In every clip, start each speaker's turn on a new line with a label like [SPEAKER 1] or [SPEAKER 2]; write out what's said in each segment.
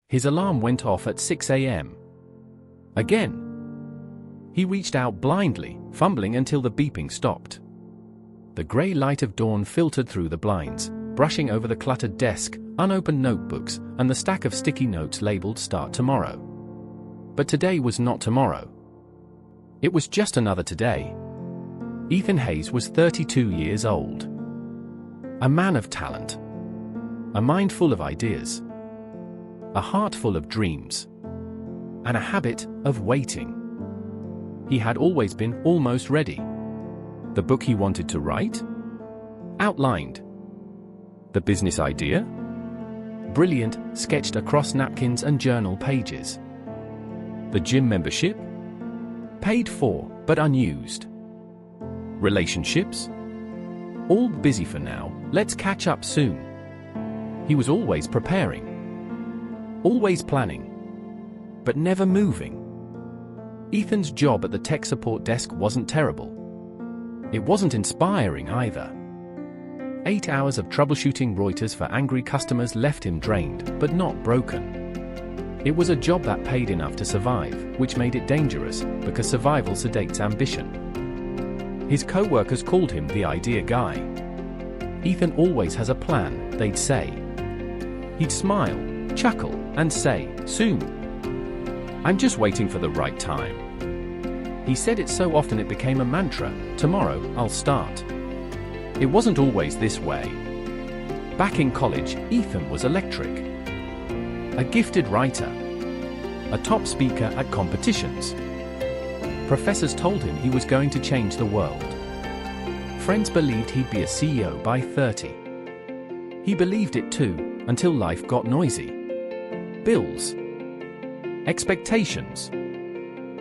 [SPEAKER 1] His alarm went off at 6 a.m. Again. He reached out blindly, fumbling until the beeping stopped. The grey light of dawn filtered through the blinds, brushing over the cluttered desk, unopened notebooks, and the stack of sticky notes labeled "Start Tomorrow." But today was not tomorrow. It was just another today. Ethan Hayes was 32 years old. A man of talent. A mind full of ideas. A heart full of dreams. And a habit of waiting. He had always been almost ready. The book he wanted to write? Outlined. The business idea? Brilliant, sketched across napkins and journal pages. The gym membership? Paid for, but unused. Relationships? All busy for now, let's catch up soon. He was always preparing. Always planning. But never moving. Ethan's job at the tech support desk wasn't terrible. It wasn't inspiring either. 8 hours of troubleshooting routers for angry customers left him drained, but not broken. It was a job that paid enough to survive, which made it dangerous, because survival sedates ambition. His co-workers called him the idea guy. Ethan always has a plan, they'd say. He'd smile, chuckle, and say, soon. I'm just waiting for the right time. He said it so often it became a mantra, tomorrow, I'll start. It wasn't always this way. Back in college, Ethan was electric. A gifted writer. A top speaker at competitions. Professors told him he was going to change the world. Friends believed he'd be a CEO by 30. He believed it too, until life got noisy. Bills. Expectations.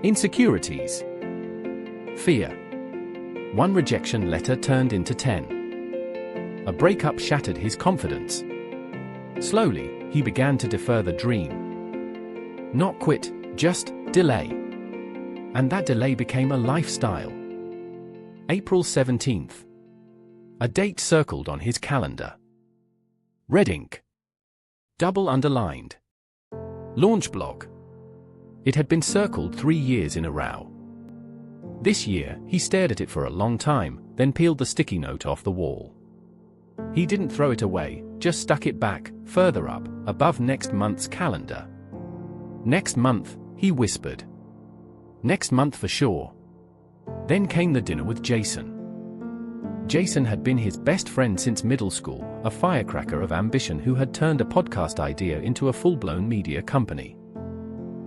[SPEAKER 1] Insecurities. Fear. One rejection letter turned into 10. A breakup shattered his confidence. Slowly, he began to defer the dream. Not quit, just delay. And that delay became a lifestyle. April 17th. A date circled on his calendar. Red ink. Double underlined. Launch blog. It had been circled 3 years in a row. This year, he stared at it for a long time, then peeled the sticky note off the wall. He didn't throw it away, just stuck it back, further up, above next month's calendar. Next month, he whispered. Next month for sure. Then came the dinner with Jason. Jason had been his best friend since middle school, a firecracker of ambition who had turned a podcast idea into a full-blown media company.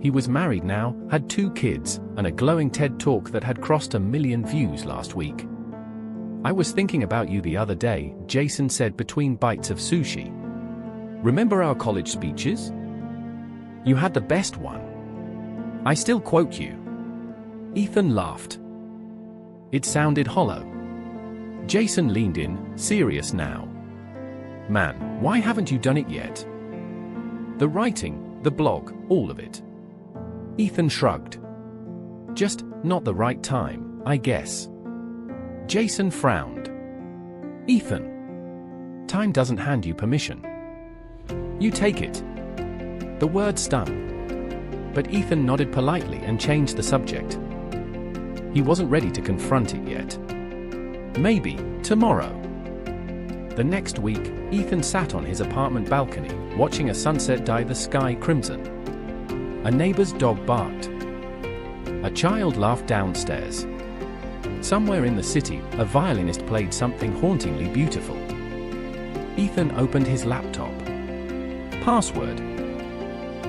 [SPEAKER 1] He was married now, had 2 kids, and a glowing TED Talk that had crossed 1 million views last week. I was thinking about you the other day, Jason said between bites of sushi. Remember our college speeches? You had the best one. I still quote you. Ethan laughed. It sounded hollow. Jason leaned in, serious now. Man, why haven't you done it yet? The writing, the blog, all of it. Ethan shrugged. Just not the right time, I guess. Jason frowned. Ethan. Time doesn't hand you permission. You take it. The word stung. But Ethan nodded politely and changed the subject. He wasn't ready to confront it yet. Maybe, tomorrow. The next week, Ethan sat on his apartment balcony, watching a sunset dye the sky crimson. A neighbor's dog barked. A child laughed downstairs. Somewhere in the city, a violinist played something hauntingly beautiful. Ethan opened his laptop. Password.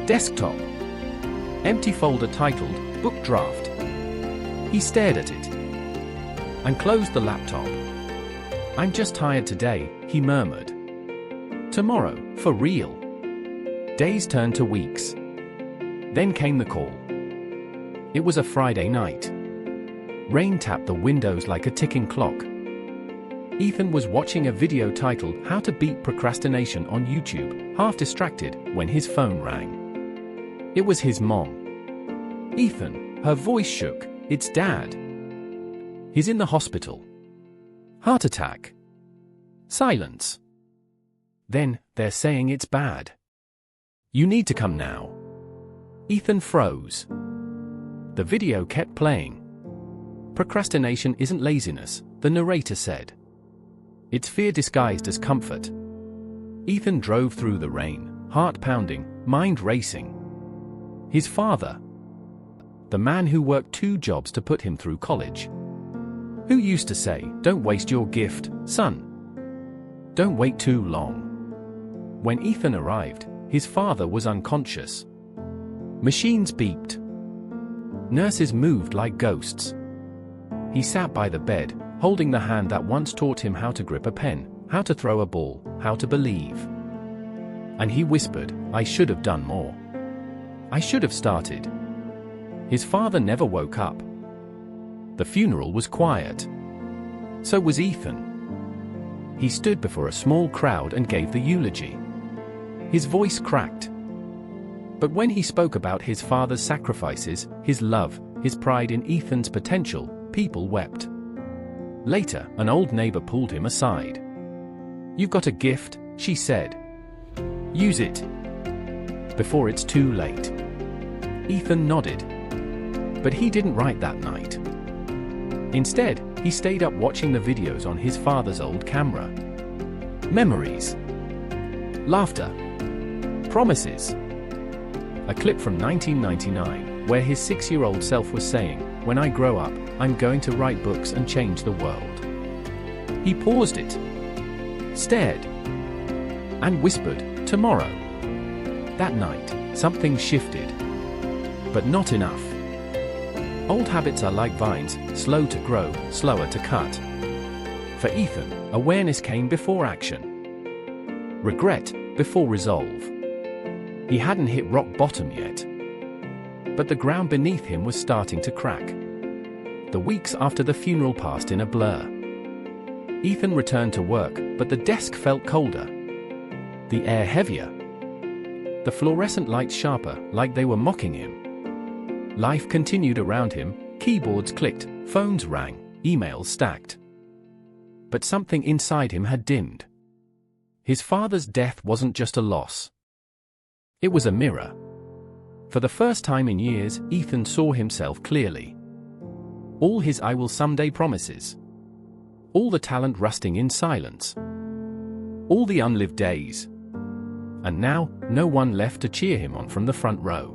[SPEAKER 1] Desktop. Empty folder titled, Book Draft. He stared at it. And closed the laptop. I'm just tired today, he murmured. Tomorrow, for real. Days turned to weeks. Then came the call. It was a Friday night. Rain tapped the windows like a ticking clock. Ethan was watching a video titled How to Beat Procrastination on YouTube, half distracted, when his phone rang. It was his mom. Ethan, her voice shook, it's Dad. He's in the hospital. Heart attack. Silence. Then, they're saying it's bad. You need to come now." Ethan froze. The video kept playing. "Procrastination isn't laziness," the narrator said. "It's fear disguised as comfort." Ethan drove through the rain, heart pounding, mind racing. His father, the man who worked 2 jobs to put him through college, who used to say, "Don't waste your gift, son. Don't wait too long." When Ethan arrived, his father was unconscious. Machines beeped. Nurses moved like ghosts. He sat by the bed, holding the hand that once taught him how to grip a pen, how to throw a ball, how to believe. And he whispered, "I should have done more. I should have started." His father never woke up. The funeral was quiet. So was Ethan. He stood before a small crowd and gave the eulogy. His voice cracked. But when he spoke about his father's sacrifices, his love, his pride in Ethan's potential, people wept. Later, an old neighbor pulled him aside. "You've got a gift," she said. "Use it before it's too late." Ethan nodded. But he didn't write that night. Instead, he stayed up watching the videos on his father's old camera. Memories. Laughter. Promises. A clip from 1999, where his 6-year-old self was saying, "When I grow up, I'm going to write books and change the world." He paused it, stared, and whispered, "Tomorrow." That night, something shifted. But not enough. Old habits are like vines, slow to grow, slower to cut. For Ethan, awareness came before action. Regret before resolve. He hadn't hit rock bottom yet. But the ground beneath him was starting to crack. The weeks after the funeral passed in a blur. Ethan returned to work, but the desk felt colder. The air heavier. The fluorescent lights sharper, like they were mocking him. Life continued around him, keyboards clicked, phones rang, emails stacked. But something inside him had dimmed. His father's death wasn't just a loss. It was a mirror. For the first time in years, Ethan saw himself clearly. All his "I will someday" promises. All the talent rusting in silence. All the unlived days. And now, no one left to cheer him on from the front row.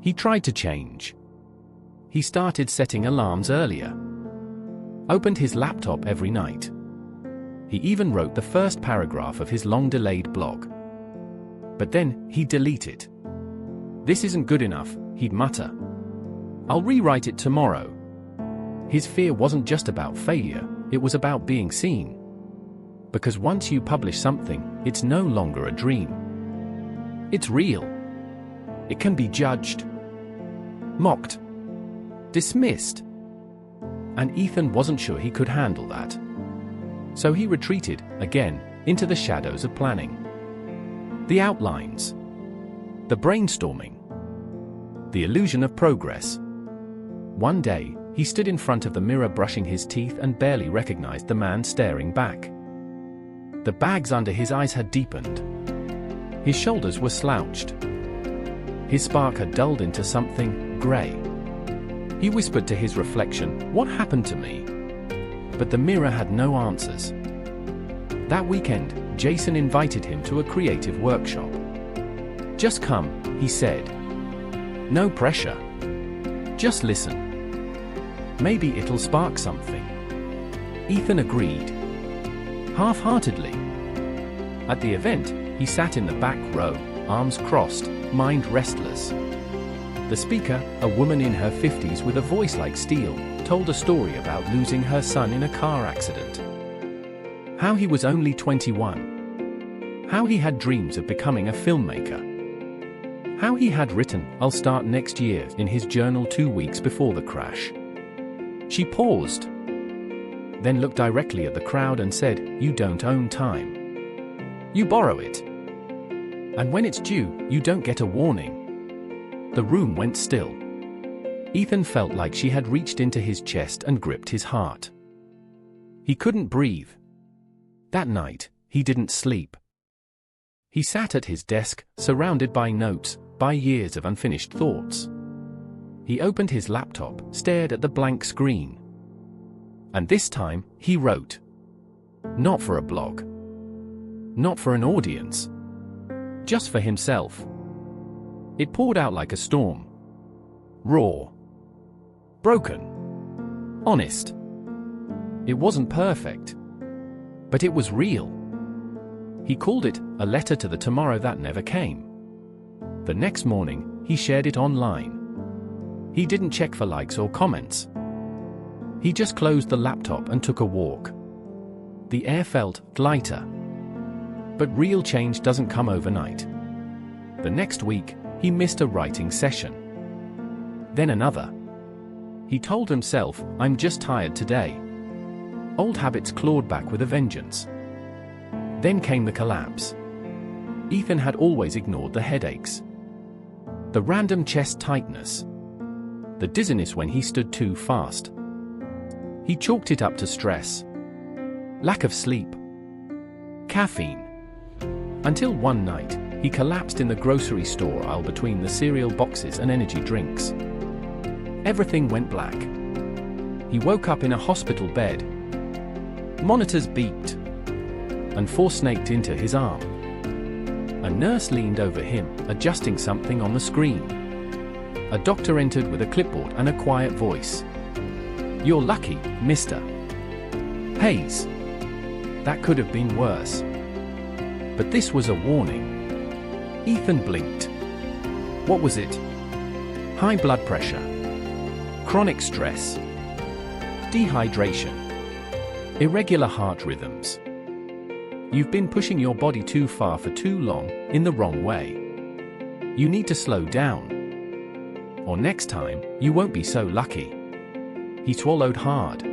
[SPEAKER 1] He tried to change. He started setting alarms earlier. Opened his laptop every night. He even wrote the first paragraph of his long-delayed blog. But then, he'd delete it. "This isn't good enough," he'd mutter. "I'll rewrite it tomorrow." His fear wasn't just about failure, it was about being seen. Because once you publish something, it's no longer a dream. It's real. It can be judged, mocked, dismissed. And Ethan wasn't sure he could handle that. So he retreated, again, into the shadows of planning. The outlines. The brainstorming. The illusion of progress. One day, he stood in front of the mirror brushing his teeth and barely recognized the man staring back. The bags under his eyes had deepened. His shoulders were slouched. His spark had dulled into something gray. He whispered to his reflection, "What happened to me?" But the mirror had no answers. That weekend, Jason invited him to a creative workshop. "Just come," he said. "No pressure. Just listen. Maybe it'll spark something." Ethan agreed. Half-heartedly. At the event, he sat in the back row, arms crossed, mind restless. The speaker, a woman in her 50s with a voice like steel, told a story about losing her son in a car accident. How he was only 21. How he had dreams of becoming a filmmaker. How he had written, "I'll start next year," in his journal 2 weeks before the crash. She paused, then looked directly at the crowd and said, "You don't own time. You borrow it. And when it's due, you don't get a warning." The room went still. Ethan felt like she had reached into his chest and gripped his heart. He couldn't breathe. That night, he didn't sleep. He sat at his desk, surrounded by notes, by years of unfinished thoughts. He opened his laptop, stared at the blank screen. And this time, he wrote. Not for a blog. Not for an audience. Just for himself. It poured out like a storm. Raw. Broken. Honest. It wasn't perfect. But it was real. He called it a letter to the tomorrow that never came. The next morning, he shared it online. He didn't check for likes or comments. He just closed the laptop and took a walk. The air felt lighter. But real change doesn't come overnight. The next week, he missed a writing session. Then another. He told himself, I'm just tired today. Old habits clawed back with a vengeance. Then came the collapse. Ethan had always ignored the headaches. The random chest tightness. The dizziness when he stood too fast. He chalked it up to stress. Lack of sleep. Caffeine. Until one night, he collapsed in the grocery store aisle between the cereal boxes and energy drinks. Everything went black. He woke up in a hospital bed. Monitors beeped and snaked into his arm. A nurse leaned over him, adjusting something on the screen. A doctor entered with a clipboard and a quiet voice. You're lucky, Mr. Hayes. That could have been worse. But this was a warning. Ethan blinked. What was it? High blood pressure. Chronic stress. Dehydration. Irregular heart rhythms. You've been pushing your body too far for too long, in the wrong way. You need to slow down. Or next time, you won't be so lucky. He swallowed hard.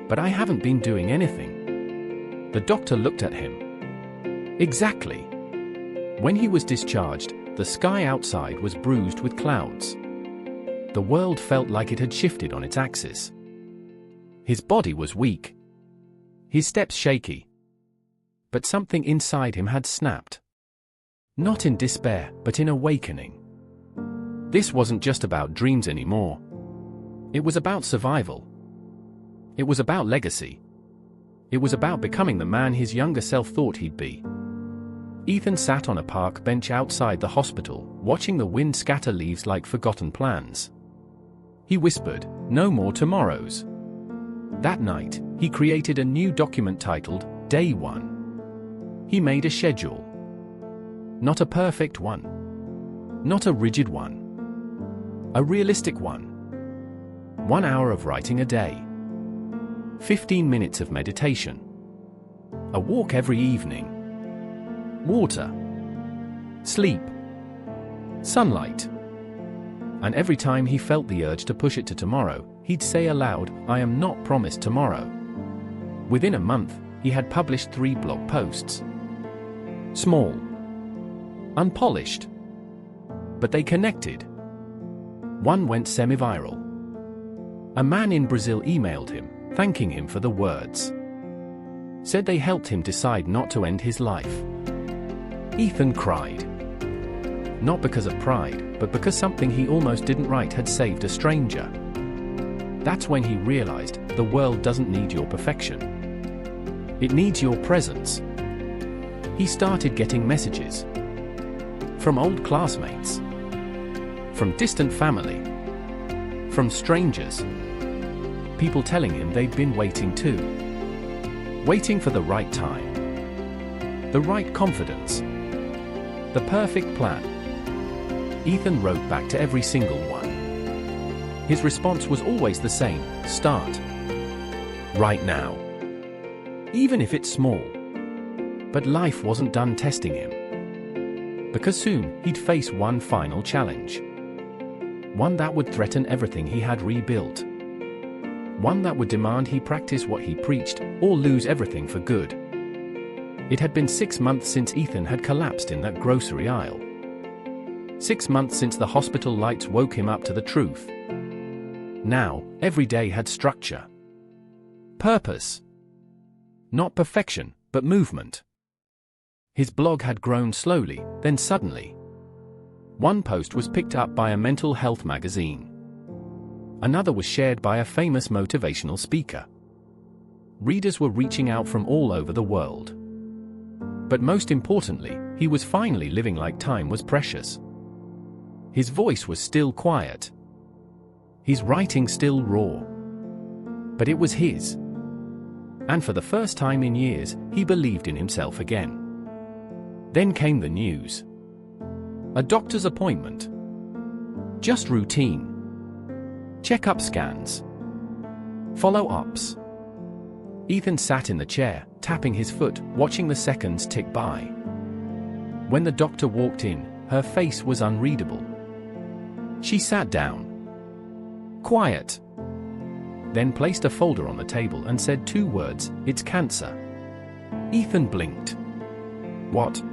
[SPEAKER 1] But I haven't been doing anything. The doctor looked at him. Exactly. When he was discharged, the sky outside was bruised with clouds. The world felt like it had shifted on its axis. His body was weak. His steps shaky. But something inside him had snapped. Not in despair, but in awakening. This wasn't just about dreams anymore. It was about survival. It was about legacy. It was about becoming the man his younger self thought he'd be. Ethan sat on a park bench outside the hospital, watching the wind scatter leaves like forgotten plans. He whispered, "No more tomorrows." That night, he created a new document titled, Day 1. He made a schedule. Not a perfect one. Not a rigid one. A realistic one. 1 hour of writing a day. 15 minutes of meditation. A walk every evening. Water. Sleep. Sunlight. And every time he felt the urge to push it to tomorrow, he'd say aloud, I am not promised tomorrow. Within a month, he had published 3 blog posts. Small. Unpolished. But they connected. One went semi-viral. A man in Brazil emailed him, thanking him for the words. Said they helped him decide not to end his life. Ethan cried. Not because of pride, but because something he almost didn't write had saved a stranger. That's when he realized the world doesn't need your perfection. It needs your presence. He started getting messages. From old classmates. From distant family. From strangers. People telling him they'd been waiting too. Waiting for the right time. The right confidence. The perfect plan. Ethan wrote back to every single one. His response was always the same, start. Right now. Even if it's small. But life wasn't done testing him. Because soon, he'd face one final challenge. One that would threaten everything he had rebuilt. One that would demand he practice what he preached, or lose everything for good. It had been 6 months since Ethan had collapsed in that grocery aisle. 6 months since the hospital lights woke him up to the truth. Now, every day had structure. Purpose. Not perfection, but movement. His blog had grown slowly, then suddenly. One post was picked up by a mental health magazine. Another was shared by a famous motivational speaker. Readers were reaching out from all over the world. But most importantly, he was finally living like time was precious. His voice was still quiet. His writing still raw. But it was his. And for the first time in years, he believed in himself again. Then came the news. A doctor's appointment. Just routine. Check-up scans. Follow-ups. Ethan sat in the chair, tapping his foot, watching the seconds tick by. When the doctor walked in, her face was unreadable. She sat down. Quiet. Then placed a folder on the table and said 2 words, "It's cancer." Ethan blinked. What?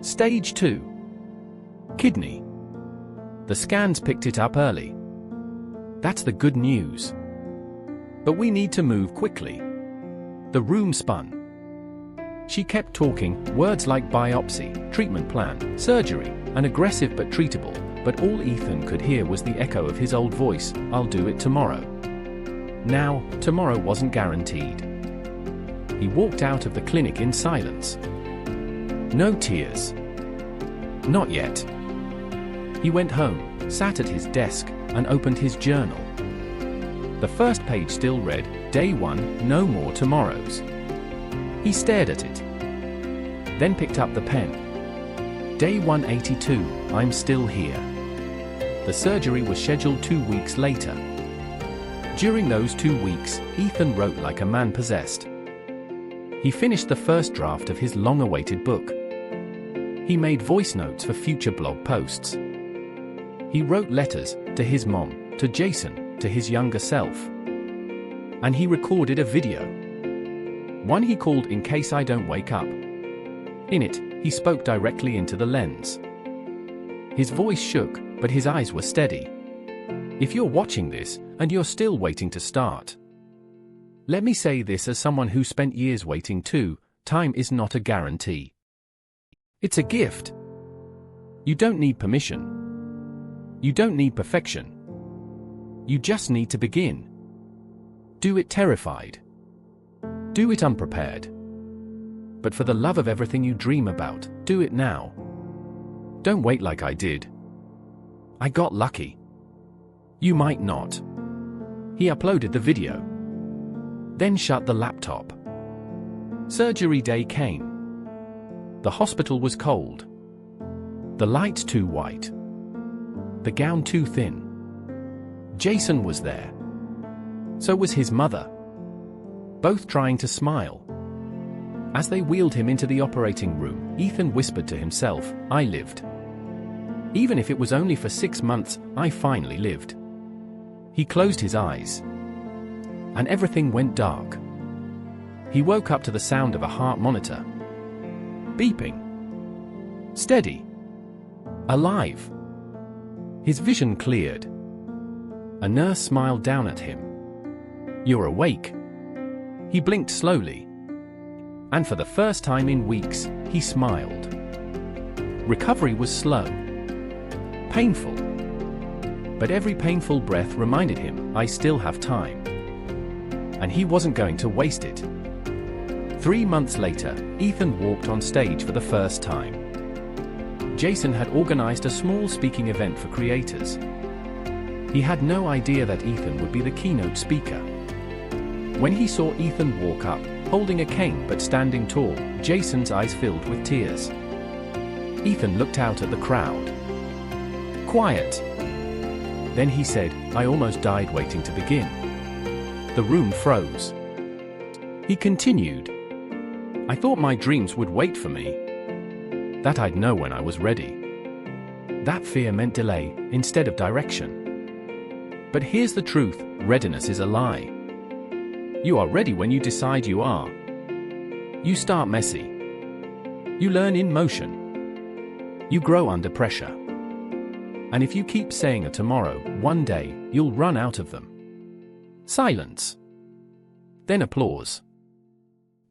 [SPEAKER 1] Stage 2. Kidney. The scans picked it up early. That's the good news. But we need to move quickly. The room spun. She kept talking, words like biopsy, treatment plan, surgery, and aggressive but treatable, but all Ethan could hear was the echo of his old voice, "I'll do it tomorrow." Now, tomorrow wasn't guaranteed. He walked out of the clinic in silence. No tears. Not yet. He went home, sat at his desk, and opened his journal. The first page still read, "Day 1, no more tomorrows." He stared at it. Then picked up the pen. Day 182, I'm still here. The surgery was scheduled 2 weeks later. During those 2 weeks, Ethan wrote like a man possessed. He finished the first draft of his long-awaited book. He made voice notes for future blog posts. He wrote letters to his mom, to Jason, to his younger self. And he recorded a video. One he called "In Case I Don't Wake Up." In it, he spoke directly into the lens. His voice shook, but his eyes were steady. If you're watching this, and you're still waiting to start, let me say this as someone who spent years waiting too: time is not a guarantee. It's a gift. You don't need permission. You don't need perfection. You just need to begin. Do it terrified. Do it unprepared. But for the love of everything you dream about, do it now. Don't wait like I did. I got lucky. You might not. He uploaded the video. Then shut the laptop. Surgery day came. The hospital was cold. The lights too white. The gown too thin. Jason was there. So was his mother. Both trying to smile. As they wheeled him into the operating room, Ethan whispered to himself, I lived. Even if it was only for 6 months, I finally lived. He closed his eyes. And everything went dark. He woke up to the sound of a heart monitor. Beeping. Steady. Alive. His vision cleared. A nurse smiled down at him. You're awake. He blinked slowly. And for the first time in weeks, he smiled. Recovery was slow. Painful. But every painful breath reminded him, I still have time. And he wasn't going to waste it. 3 months later, Ethan walked on stage for the first time. Jason had organized a small speaking event for creators. He had no idea that Ethan would be the keynote speaker. When he saw Ethan walk up, holding a cane but standing tall, Jason's eyes filled with tears. Ethan looked out at the crowd. Quiet. Then he said, I almost died waiting to begin. The room froze. He continued. I thought my dreams would wait for me. That I'd know when I was ready. That fear meant delay instead of direction. But here's the truth, readiness is a lie. You are ready when you decide you are. You start messy. You learn in motion. You grow under pressure. And if you keep saying a tomorrow, one day, you'll run out of them. Silence. Then applause.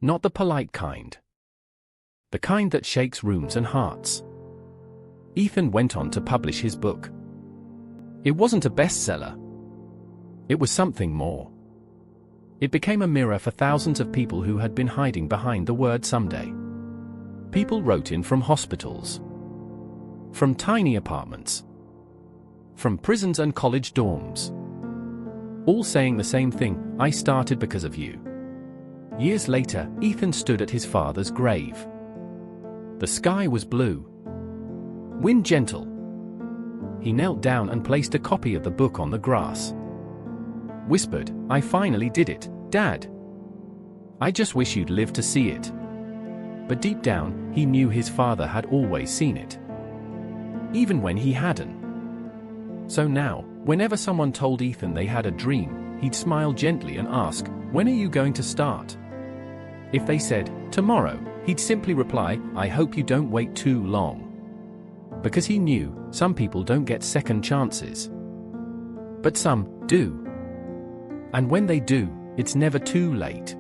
[SPEAKER 1] Not the polite kind. the kind that shakes rooms and hearts. Ethan went on to publish his book. It wasn't a bestseller. It was something more. It became a mirror for thousands of people who had been hiding behind the word someday. People wrote in from hospitals, from tiny apartments, from prisons and college dorms, all saying the same thing: I started because of you. Years later, Ethan stood at his father's grave. The sky was blue, wind gentle. He knelt down and placed a copy of the book on the grass. Whispered, "I finally did it, Dad. I just wish you'd lived to see it." But deep down, he knew his father had always seen it, even when he hadn't. So now, whenever someone told Ethan they had a dream, he'd smile gently and ask, "When are you going to start?" If they said, "Tomorrow," he'd simply reply, "I hope you don't wait too long." Because he knew, some people don't get second chances. But some do. And when they do, it's never too late.